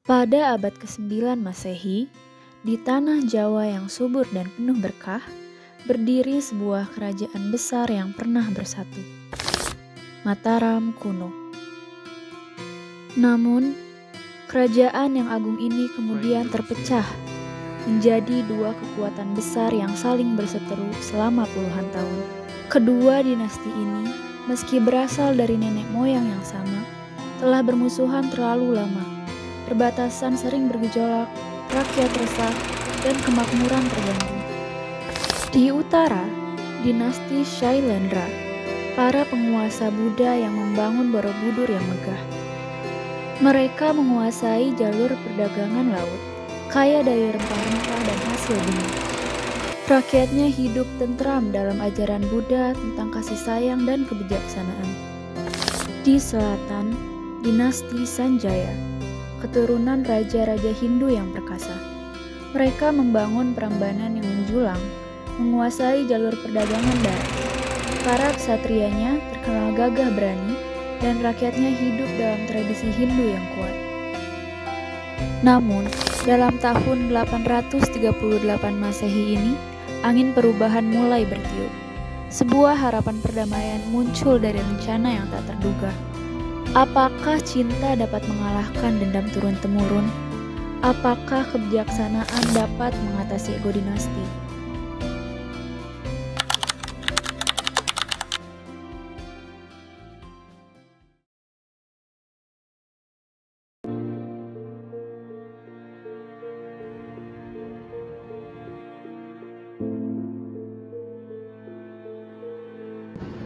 Pada abad ke-9 Masehi, di tanah Jawa yang subur dan penuh berkah, berdiri sebuah kerajaan besar yang pernah bersatu, Mataram kuno. Namun, kerajaan yang agung ini kemudian terpecah menjadi dua kekuatan besar yang saling berseteru selama puluhan tahun. Kedua dinasti ini, meski berasal dari nenek moyang yang sama, telah bermusuhan terlalu lama. Perbatasan sering bergejolak, rakyat resah, dan kemakmuran terganggu. Di utara, dinasti Shailendra, para penguasa Buddha yang membangun Borobudur yang megah. Mereka menguasai jalur perdagangan laut, kaya daya rempah-rempah dan hasil bumi. Rakyatnya hidup tentram dalam ajaran Buddha tentang kasih sayang dan kebijaksanaan. Di selatan, dinasti Sanjaya, keturunan raja-raja Hindu yang perkasa. Mereka membangun Prambanan yang menjulang, menguasai jalur perdagangan darat. Para ksatrianya terkenal gagah berani, dan rakyatnya hidup dalam tradisi Hindu yang kuat. Namun, dalam tahun 838 Masehi ini, angin perubahan mulai bertiup. Sebuah harapan perdamaian muncul dari rencana yang tak terduga. Apakah cinta dapat mengalahkan dendam turun-temurun? Apakah kebijaksanaan dapat mengatasi ego dinasti?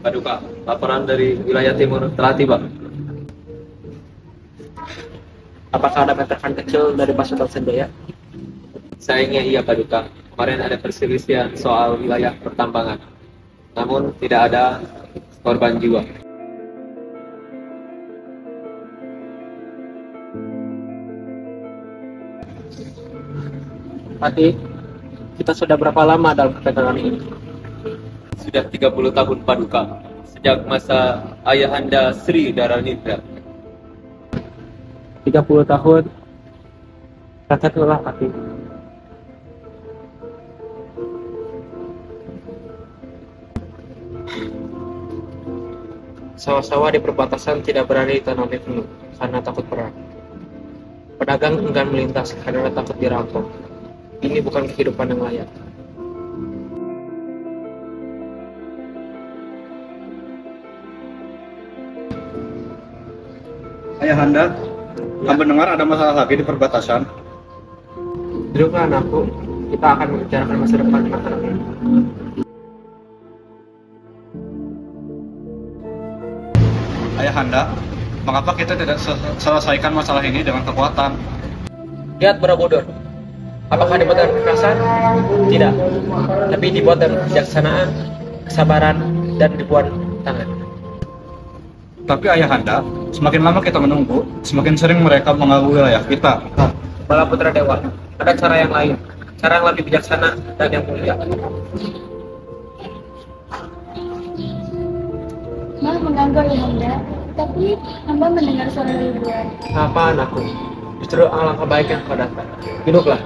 Paduka, laporan dari wilayah timur telah tiba. Apakah ada meteran kecil dari pasukan Sanjaya? Sayangnya iya, Paduka. Kemarin ada perselisihan soal wilayah pertambangan. Namun tidak ada korban jiwa. Pati, kita sudah berapa lama dalam ketegangan ini? Sudah 30 tahun, Paduka. Sejak masa Ayahanda Sri Dharanidra. 30 tahun. Rakyat lelah, Pati. Sawah-sawah di perbatasan tidak berani ditanami penuh karena takut perang. Pedagang enggan melintas karena takut dirampok. Ini bukan kehidupan yang layak. Ayahanda, Hamba dengar ada masalah lagi di perbatasan. Duduklah anakku, kita akan membicarakan masa depan anak-anak ini. Ayahanda, mengapa kita tidak selesaikan masalah ini dengan kekuatan? Lihat Borobudur. Apakah dibuat dengan kekerasan? Tidak. Tapi dibuat dengan kebijaksanaan, kesabaran, dan ribuan tangan. Tapi Ayahanda, semakin lama kita menunggu, semakin sering mereka mengganggu wilayah kita. Bala Putra Dewa, ada cara yang lain. Cara yang lebih bijaksana dan yang mulia. Maaf mengganggu Ayahanda, tapi hamba mendengar suara ribuan. Apa anakku? Justru alangkah baik yang kau datang. Duduklah.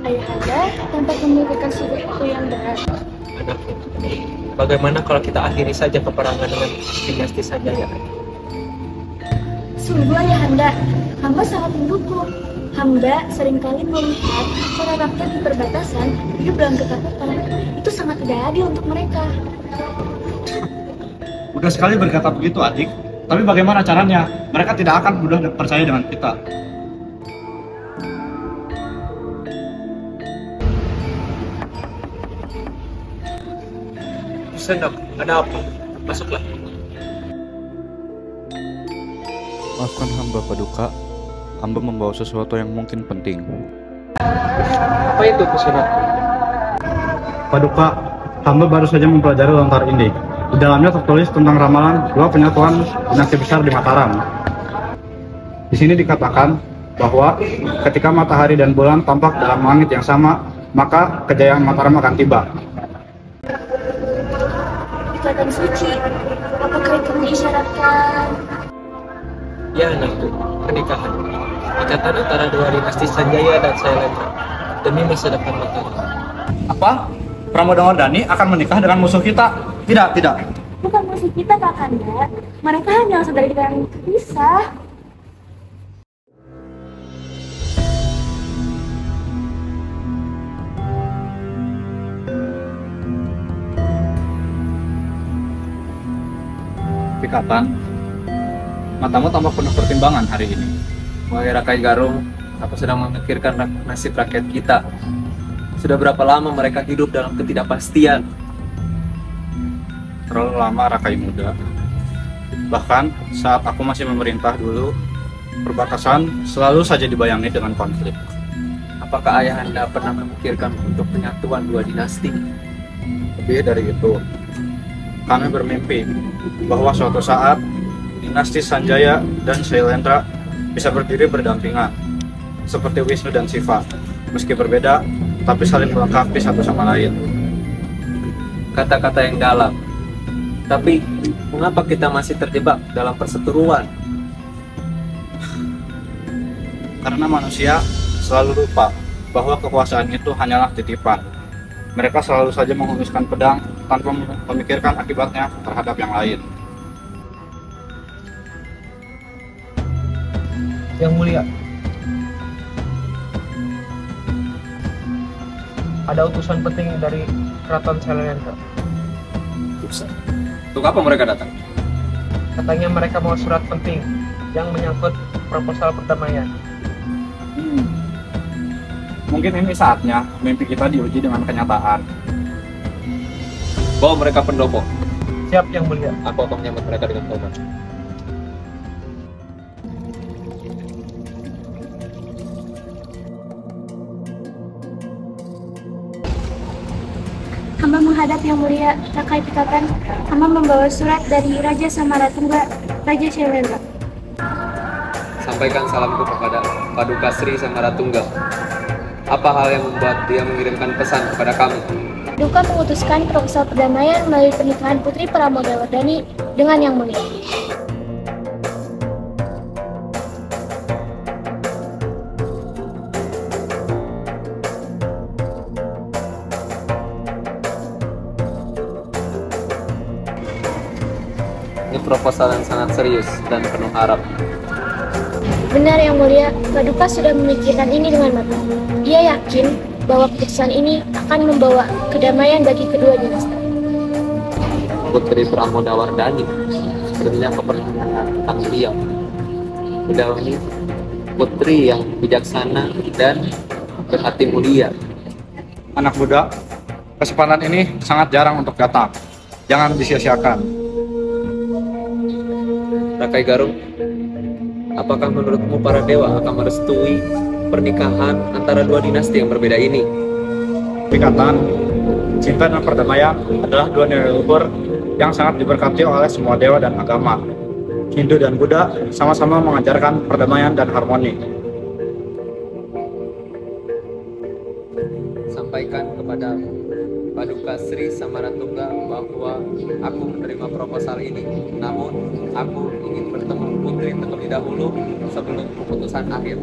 Ayahanda tampak memiliki sesuatu yang berat. Anakku, bagaimana kalau kita akhiri saja peperangan dengan dinasti Sanjaya? Sungguh Ayahanda, hamba sangat mendukung. Hamba seringkali melihat para rakyat di perbatasan hidup dalam ketakutan. Itu sangat tidak adil untuk mereka. Mudah sekali berkata begitu, adik. Tapi bagaimana caranya? Mereka tidak akan mudah percaya dengan kita. Sendok, ada apa? Masuklah. Maafkan hamba, Paduka. Hamba membawa sesuatu yang mungkin penting. Apa itu, Kusunak? Paduka, hamba baru saja mempelajari lontar ini. Di dalamnya tertulis tentang ramalan dua penyatuan dinasti besar di Mataram. Di sini dikatakan bahwa ketika matahari dan bulan tampak dalam langit yang sama, maka kejayaan Mataram akan tiba. ikatan suci. Apakah itu mengisyaratkan? Ya anakku, pernikahan. Ikatan antara dua dinasti Sanjaya dan Sailendra demi masa depan Mataram. Apa? Pramodawardhani akan menikah dengan musuh kita? Tidak, tidak. Bukan musuh kita, Kakanda. Mereka hanya saudara kita yang terpisah. Pikatan, matamu tampak penuh pertimbangan hari ini. Wahai Rakai Garung, aku sedang memikirkan nasib rakyat kita. Sudah berapa lama mereka hidup dalam ketidakpastian? Terlalu lama, Rakai Muda. Bahkan saat aku masih memerintah dulu, perbatasan selalu saja dibayangi dengan konflik. Apakah Ayahanda pernah memikirkan untuk penyatuan dua dinasti? Lebih dari itu, kami bermimpi bahwa suatu saat dinasti Sanjaya dan Sailendra bisa berdiri berdampingan, seperti Wisnu dan Siva, meski berbeda, tapi saling melengkapi satu sama lain. Kata-kata yang dalam. Tapi, mengapa kita masih terjebak dalam perseteruan? Karena manusia selalu lupa bahwa kekuasaan itu hanyalah titipan. Mereka selalu saja menghunuskan pedang tanpa memikirkan akibatnya terhadap yang lain. Yang mulia, ada utusan penting dari Keraton Sailendra. Untuk apa mereka datang? Katanya mereka mau surat penting yang menyangkut proposal perdamaian. Mungkin ini saatnya mimpi kita diuji dengan kenyataan. Bawa mereka pendopo. Siap yang mulia. Aku akan menyambut mereka dengan hormat. Hamba menghadap Yang Mulia Rakai Pikatan. Hamba membawa surat dari Raja Samaratungga, Raja Sailendra. Sampaikan salamku kepada Paduka Sri Samaratungga. Apa hal yang membuat dia mengirimkan pesan kepada kami? Duka memutuskan proposal perdamaian melalui pernikahan Putri Pramodawardhani dengan Yang Mulia. Ini proposal yang sangat serius dan penuh harap. Benar Yang Mulia, Paduka sudah memikirkan ini dengan matang. Ia yakin bahwa keputusan ini akan membawa kedamaian bagi kedua dinasti. Putri Pramodawardhani, sepertinya aku pernah mendengar tentang beliau. Beliau ini putri yang bijaksana dan berhati mulia. Anak muda, kesempatan ini sangat jarang untuk datang. Jangan disia-siakan. Rakai Garung, apakah menurutmu para dewa akan merestui pernikahan antara dua dinasti yang berbeda ini? Pikatan, cinta dan perdamaian adalah dua nilai luhur yang sangat diberkati oleh semua dewa dan agama. Hindu dan Buddha sama-sama mengajarkan perdamaian dan harmoni. Sampaikan kepada Paduka Sri Samaratungga bahwa aku menerima proposal ini. Namun, aku ingin bertemu Putri terlebih dahulu sebelum keputusan akhir.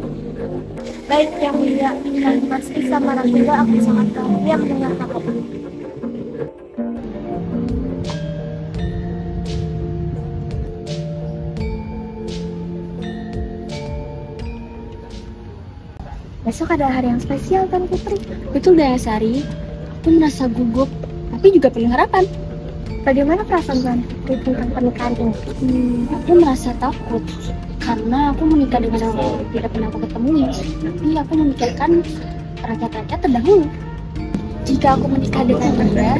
Baik Yang Mulia, Paduka Sri Samaratungga akan sangat bahagia mendengar kabar ini. Besok ada hari yang spesial kan Putri? Betul Dayasari, aku merasa gugup, tapi juga penuh harapan. Bagaimana perasaan Tuan Putri tentang pernikahan ini? Aku merasa takut, karena aku menikah dengan orang yang tidak pernah aku ketemui. Tapi aku memikirkan rakyat-rakyat terdahulu. Jika aku menikah dengan Anda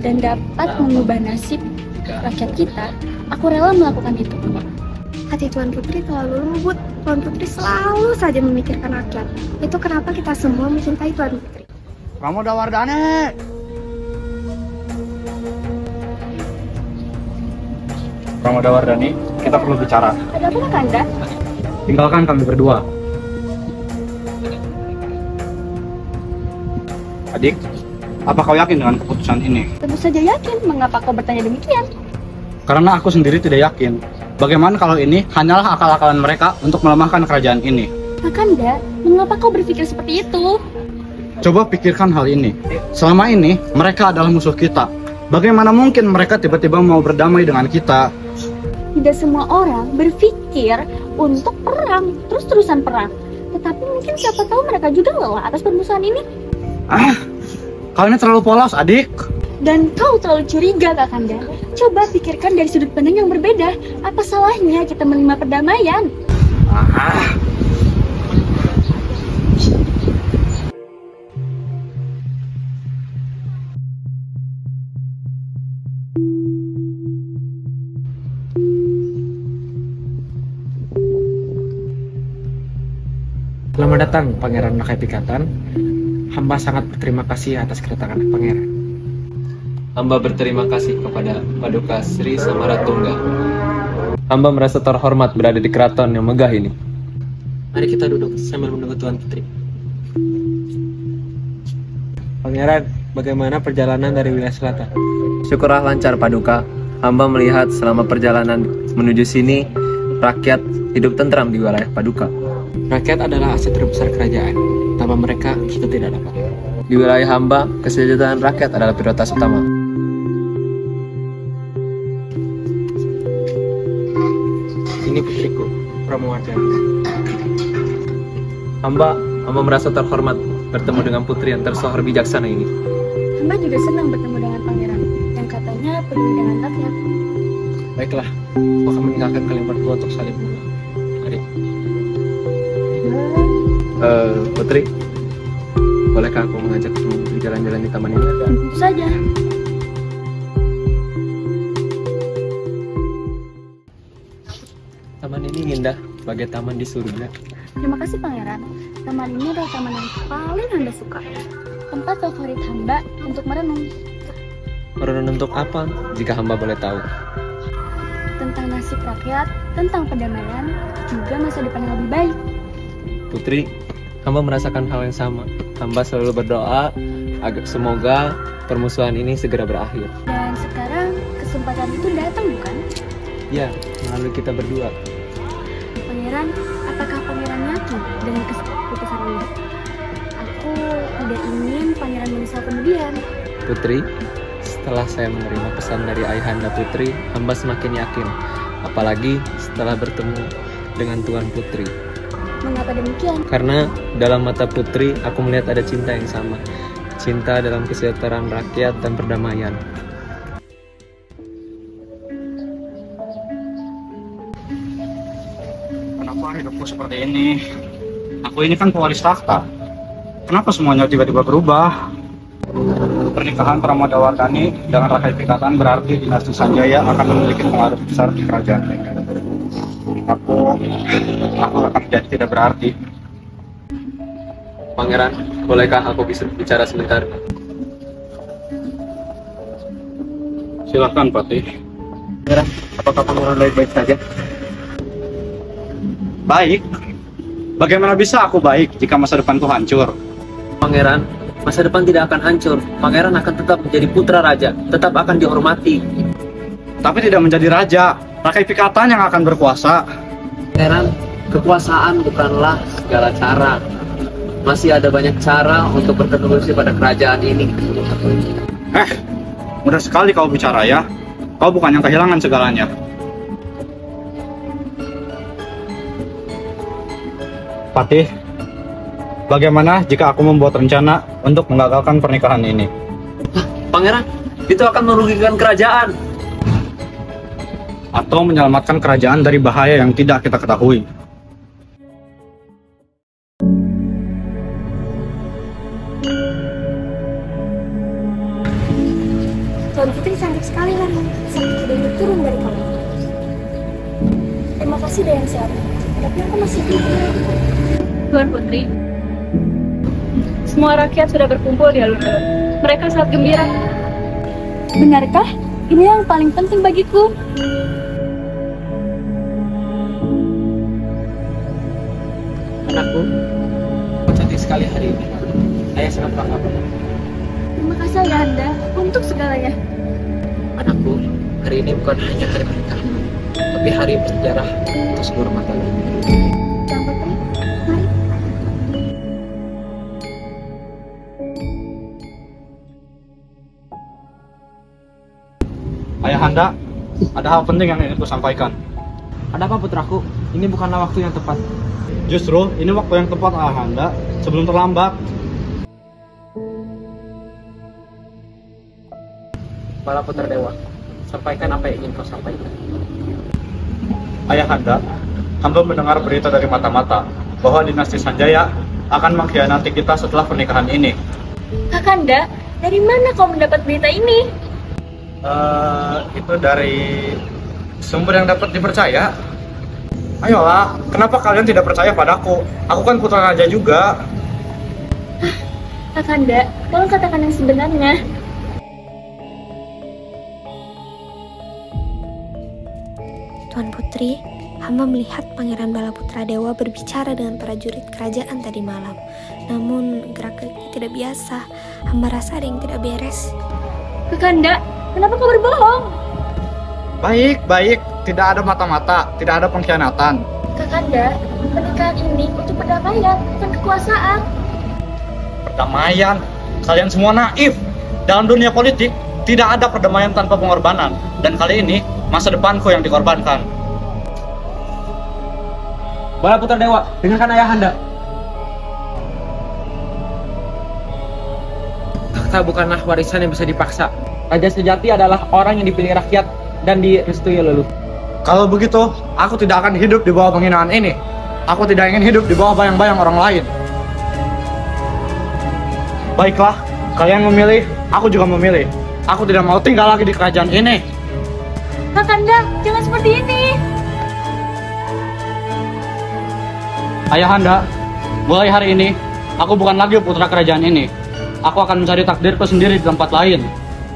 dan dapat mengubah nasib rakyat kita, aku rela melakukan itu. Hati Tuan Putri terlalu lembut. Tuan Putri selalu saja memikirkan rakyat. Itu kenapa kita semua mencintai Tuan Putri. Pramodawardhani! Pramodawardhani, kita perlu bicara. Ada apa Kanda? Tinggalkan kami berdua. Adik, apa kau yakin dengan keputusan ini? Tentu saja yakin. Mengapa kau bertanya demikian? Karena aku sendiri tidak yakin. Bagaimana kalau ini hanyalah akal-akalan mereka untuk melemahkan kerajaan ini? Kakanda, mengapa kau berpikir seperti itu? Coba pikirkan hal ini. Selama ini, mereka adalah musuh kita. Bagaimana mungkin mereka tiba-tiba mau berdamai dengan kita? Tidak semua orang berpikir untuk perang, terus-terusan perang. Tetapi mungkin siapa tahu mereka juga lelah atas permusuhan ini. Kau ini terlalu polos, adik. Dan kau terlalu curiga, Kakanda. Coba pikirkan dari sudut pandang yang berbeda. Apa salahnya kita menerima perdamaian? Selamat datang, Pangeran Rakai Pikatan. Hamba sangat berterima kasih atas kedatangan Pangeran. Hamba berterima kasih kepada Paduka Sri Samaratungga. Hamba merasa terhormat berada di keraton yang megah ini. Mari kita duduk sambil menunggu Tuan Putri. Pangeran, bagaimana perjalanan dari wilayah selatan? Syukurlah lancar, Paduka. Hamba melihat selama perjalanan menuju sini, rakyat hidup tentram di wilayah Paduka. Rakyat adalah aset terbesar kerajaan. Tanpa mereka, kita tidak dapat. Di wilayah hamba, kesejahteraan rakyat adalah prioritas utama. Ini putriku, Pramawardhani. Hamba merasa terhormat bertemu dengan putri yang tersohor bijaksana ini. Hamba juga senang bertemu dengan pangeran yang katanya peduli dengan rakyat. Baiklah, aku akan meninggalkan kalian berdua untuk saling mengenal. Mari. Putri, bolehkah aku mengajakmu berjalan-jalan di taman ini? Tentu saja. Taman ini indah, bagai taman di surga. Terima kasih pangeran. Taman ini adalah taman yang paling Hamba suka. Tempat favorit Hamba untuk merenung. Merenung untuk apa, jika hamba boleh tahu? Tentang nasib rakyat, tentang perdamaian, juga masa depan yang lebih baik. Putri, hamba merasakan hal yang sama. Hamba selalu berdoa agar semoga permusuhan ini segera berakhir. Dan sekarang kesempatan itu datang, bukan? Ya, melalui kita berdua. Pangeran, apakah pangeran yakin dengan keputusan ini? Aku tidak ingin pangeran menyesal kemudian. Putri, setelah saya menerima pesan dari Ayahanda Putri, hamba semakin yakin. Apalagi setelah bertemu dengan Tuan Putri. Mengapa demikian? Karena dalam mata Putri, aku melihat ada cinta yang sama. Cinta dalam kesejahteraan rakyat dan perdamaian. Kenapa hidupku seperti ini? Aku ini kan pewaris takhta. Kenapa semuanya tiba-tiba berubah? Pernikahan Pramodawardhani dengan Rakai Pikatan berarti dinasti Sanjaya akan memiliki pengaruh besar di kerajaan. Aku akan menjadi tidak berarti. Pangeran, bolehkah aku bisa bicara sebentar? Silakan, Patih. Pangeran, apakah pangeran baik-baik saja? Baik. Bagaimana bisa aku baik jika masa depanku hancur? Pangeran, masa depan tidak akan hancur. Pangeran akan tetap menjadi putra raja, tetap akan dihormati. Tapi tidak menjadi raja. Rakai Pikatan yang akan berkuasa. Pangeran, kekuasaan bukanlah segala cara. Masih ada banyak cara untuk berkontribusi pada kerajaan ini. Mudah sekali kau bicara ya. Kau bukan yang kehilangan segalanya. Patih, bagaimana jika aku membuat rencana untuk menggagalkan pernikahan ini? Pangeran, itu akan merugikan kerajaan. Atau menyelamatkan kerajaan dari bahaya yang tidak kita ketahui. Tuan Putri cantik sekali kan, seperti dewi turun dari kolong. Terima kasih Dayang Sehat, tapi aku masih bingung. Tuan Putri, semua rakyat sudah berkumpul di alun-alun. Mereka sangat gembira. Benarkah? Ini yang paling penting bagiku. Anakku, cantik sekali hari ini. Ayah sangat bangga. Terima kasih Ayahanda untuk segalanya. Anakku, hari ini bukan hanya hari pernikahan, tapi hari bersejarah untuk seluruh mata. Yang Putri, mari. Ayahanda, ada hal penting yang ingin ku sampaikan. Ada apa putraku? Ini bukanlah waktu yang tepat. Justru ini waktu yang tepat Ayahanda, sebelum terlambat. Para putra dewa, sampaikan apa yang ingin kau sampaikan. Ayahanda, hamba mendengar berita dari mata-mata bahwa dinasti Sanjaya akan mengkhianati kita setelah pernikahan ini. Kakanda, dari mana kau mendapat berita ini? Itu dari sumber yang dapat dipercaya. Ayolah, kenapa kalian tidak percaya padaku? Aku kan putra raja juga. Kakanda, tolong katakan yang sebenarnya. Tuan Putri, hamba melihat Pangeran Balaputra Dewa berbicara dengan prajurit kerajaan tadi malam. Namun gerak-geriknya tidak biasa. Hamba rasa ada yang tidak beres. Kakanda, kenapa kau berbohong? Baik, tidak ada mata-mata, tidak ada pengkhianatan. Kakanda, pernikahan ini untuk perdamaian, bukan kekuasaan. Perdamaian? Kalian semua naif. Dalam dunia politik, tidak ada perdamaian tanpa pengorbanan. Dan kali ini, masa depanku yang dikorbankan. Balaputra Dewa, dengarkan Ayahanda. Takhta bukanlah warisan yang bisa dipaksa. Raja sejati adalah orang yang dipilih rakyat dan direstui leluhur. Kalau begitu, aku tidak akan hidup di bawah penghinaan ini. Aku tidak ingin hidup di bawah bayang-bayang orang lain. Baiklah, kalian memilih, aku juga memilih. Aku tidak mau tinggal lagi di kerajaan ini. Kakanda, jangan seperti ini. Ayahanda, mulai hari ini, aku bukan lagi putra kerajaan ini. Aku akan mencari takdirku sendiri di tempat lain.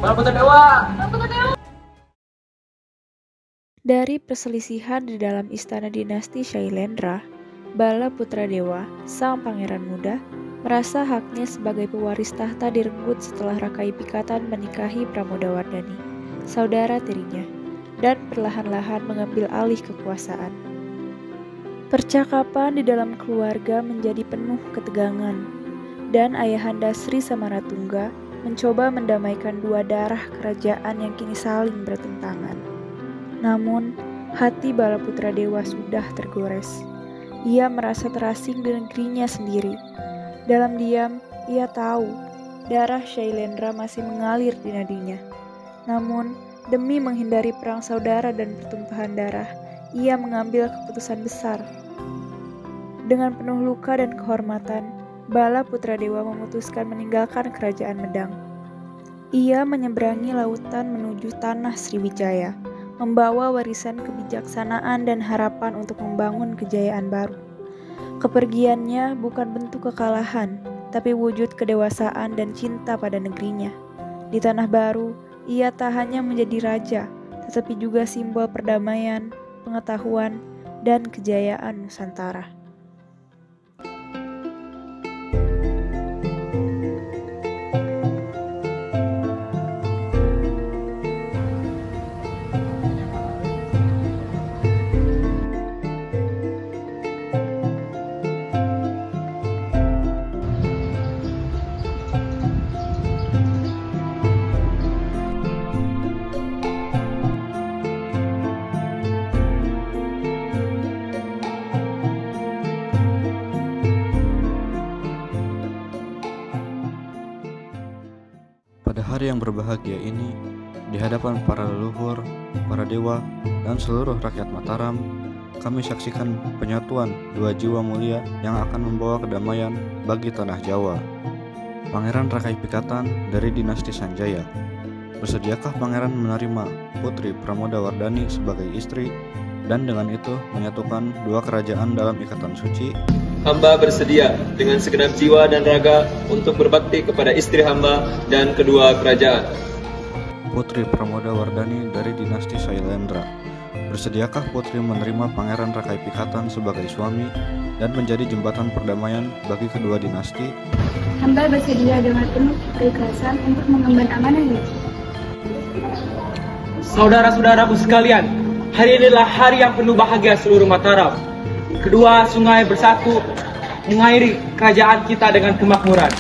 Balaputra Dewa! Dari perselisihan di dalam istana dinasti Shailendra, Balaputra Dewa, sang pangeran muda, merasa haknya sebagai pewaris tahta direnggut setelah Rakai Pikatan menikahi Pramodawardhani, saudara tirinya, dan perlahan-lahan mengambil alih kekuasaan. Percakapan di dalam keluarga menjadi penuh ketegangan, dan Ayahanda Sri Samaratungga mencoba mendamaikan dua darah kerajaan yang kini saling bertentangan. Namun, hati Balaputra Dewa sudah tergores. Ia merasa terasing di negerinya sendiri. Dalam diam, ia tahu darah Shailendra masih mengalir di nadinya. Namun, demi menghindari perang saudara dan pertumpahan darah, ia mengambil keputusan besar. Dengan penuh luka dan kehormatan, Balaputra Dewa memutuskan meninggalkan kerajaan Medang. Ia menyeberangi lautan menuju tanah Sriwijaya, membawa warisan kebijaksanaan dan harapan untuk membangun kejayaan baru. Kepergiannya bukan bentuk kekalahan, tapi wujud kedewasaan dan cinta pada negerinya. Di tanah baru, ia tak hanya menjadi raja, tetapi juga simbol perdamaian, pengetahuan, dan kejayaan Nusantara. Pada hari yang berbahagia ini, di hadapan para leluhur, para dewa, dan seluruh rakyat Mataram, kami saksikan penyatuan dua jiwa mulia yang akan membawa kedamaian bagi tanah Jawa. Pangeran Rakai Pikatan dari dinasti Sanjaya. Bersediakah pangeran menerima Putri Pramodawardhani sebagai istri dan dengan itu menyatukan dua kerajaan dalam ikatan suci? Hamba bersedia dengan segenap jiwa dan raga untuk berbakti kepada istri hamba dan kedua kerajaan. Putri Pramodawardhani dari dinasti Shailendra. Bersediakah Putri menerima Pangeran Rakai Pikatan sebagai suami dan menjadi jembatan perdamaian bagi kedua dinasti? Hamba bersedia dengan penuh keikhlasan untuk mengemban amanah ini. Saudara-saudaraku sekalian, hari ini adalah hari yang penuh bahagia seluruh Mataram. Kedua sungai bersatu mengairi kerajaan kita dengan kemakmuran.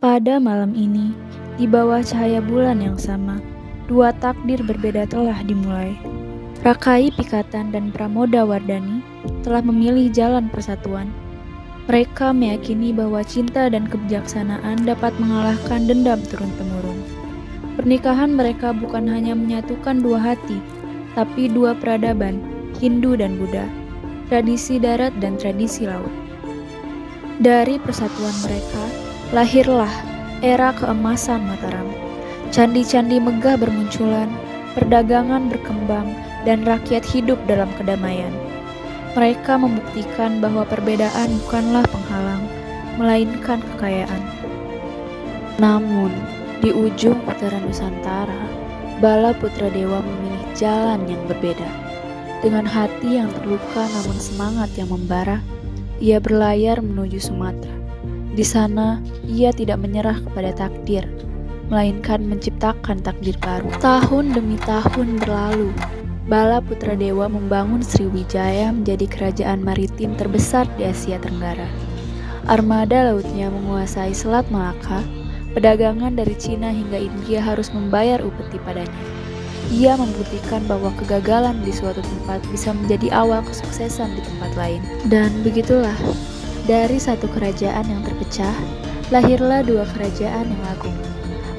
Pada malam ini, di bawah cahaya bulan yang sama, dua takdir berbeda telah dimulai. Rakai Pikatan dan Pramoda Wardani telah memilih jalan persatuan. Mereka meyakini bahwa cinta dan kebijaksanaan dapat mengalahkan dendam turun-temurun. Pernikahan mereka bukan hanya menyatukan dua hati, tapi dua peradaban, Hindu dan Buddha, tradisi darat dan tradisi laut. Dari persatuan mereka, lahirlah era keemasan Mataram. Candi-candi megah bermunculan, perdagangan berkembang, dan rakyat hidup dalam kedamaian. Mereka membuktikan bahwa perbedaan bukanlah penghalang, melainkan kekayaan. Namun, di ujung utara Nusantara, Bala Putra Dewa memilih jalan yang berbeda. Dengan hati yang terluka namun semangat yang membara, ia berlayar menuju Sumatera. Di sana, ia tidak menyerah kepada takdir, melainkan menciptakan takdir baru. Tahun demi tahun berlalu, Bala Putra Dewa membangun Sriwijaya menjadi kerajaan maritim terbesar di Asia Tenggara. Armada lautnya menguasai Selat Malaka, pedagangan dari Cina hingga India harus membayar upeti padanya. Ia membuktikan bahwa kegagalan di suatu tempat bisa menjadi awal kesuksesan di tempat lain. Dan begitulah, dari satu kerajaan yang terpecah, lahirlah dua kerajaan yang agung.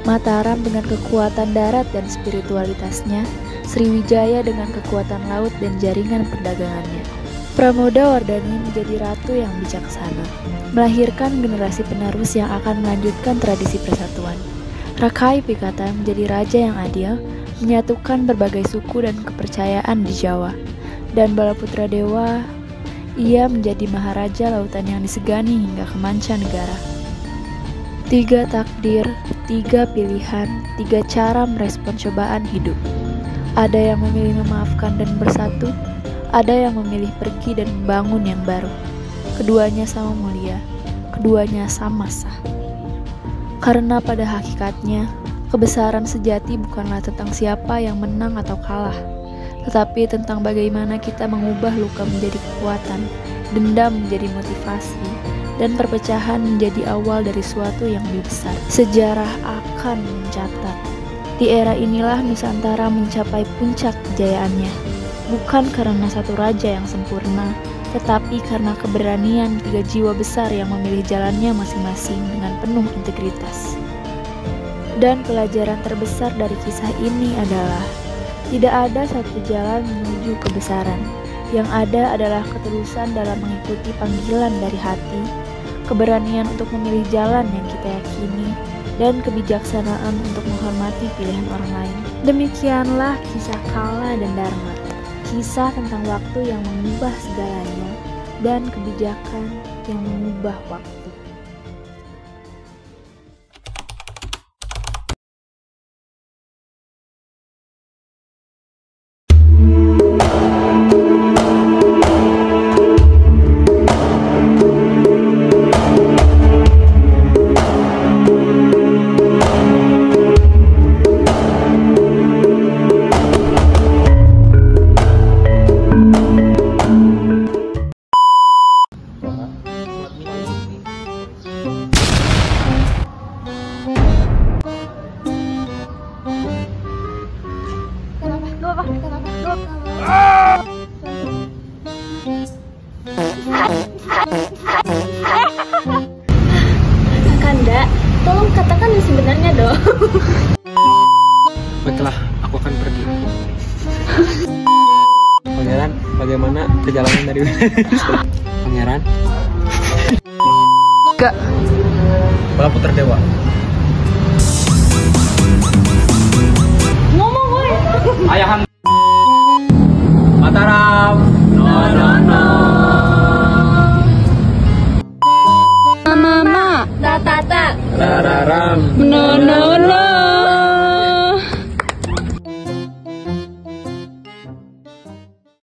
Mataram dengan kekuatan darat dan spiritualitasnya, Sriwijaya dengan kekuatan laut dan jaringan perdagangannya. Pramoda Wardani menjadi ratu yang bijaksana, melahirkan generasi penerus yang akan melanjutkan tradisi persatuan. Rakai Pikatan menjadi raja yang adil, menyatukan berbagai suku dan kepercayaan di Jawa. Dan Bala Putra Dewa, ia menjadi maharaja lautan yang disegani hingga ke mancanegara. Tiga takdir, tiga pilihan, tiga cara merespon cobaan hidup. Ada yang memilih memaafkan dan bersatu, ada yang memilih pergi dan membangun yang baru. Keduanya sama mulia, keduanya sama sah. Karena pada hakikatnya, kebesaran sejati bukanlah tentang siapa yang menang atau kalah, tetapi tentang bagaimana kita mengubah luka menjadi kekuatan, dendam menjadi motivasi, dan perpecahan menjadi awal dari suatu yang lebih besar. Sejarah akan mencatat, di era inilah Nusantara mencapai puncak kejayaannya, bukan karena satu raja yang sempurna, tetapi karena keberanian tiga jiwa besar yang memilih jalannya masing-masing dengan penuh integritas. Dan pelajaran terbesar dari kisah ini adalah tidak ada satu jalan menuju kebesaran. Yang ada adalah ketulusan dalam mengikuti panggilan dari hati, keberanian untuk memilih jalan yang kita yakini, dan kebijaksanaan untuk menghormati pilihan orang lain. Demikianlah kisah Kala dan Dharma, kisah tentang waktu yang mengubah segalanya dan kebijakan yang mengubah waktu. Kakanda, tolong katakan yang sebenarnya dong. Baiklah, aku akan pergi. Pangeran, bagaimana perjalanan dari Pangeran? Gak. Bala Putra Dewa. Ngomong, woi. Ayahanda Mataram.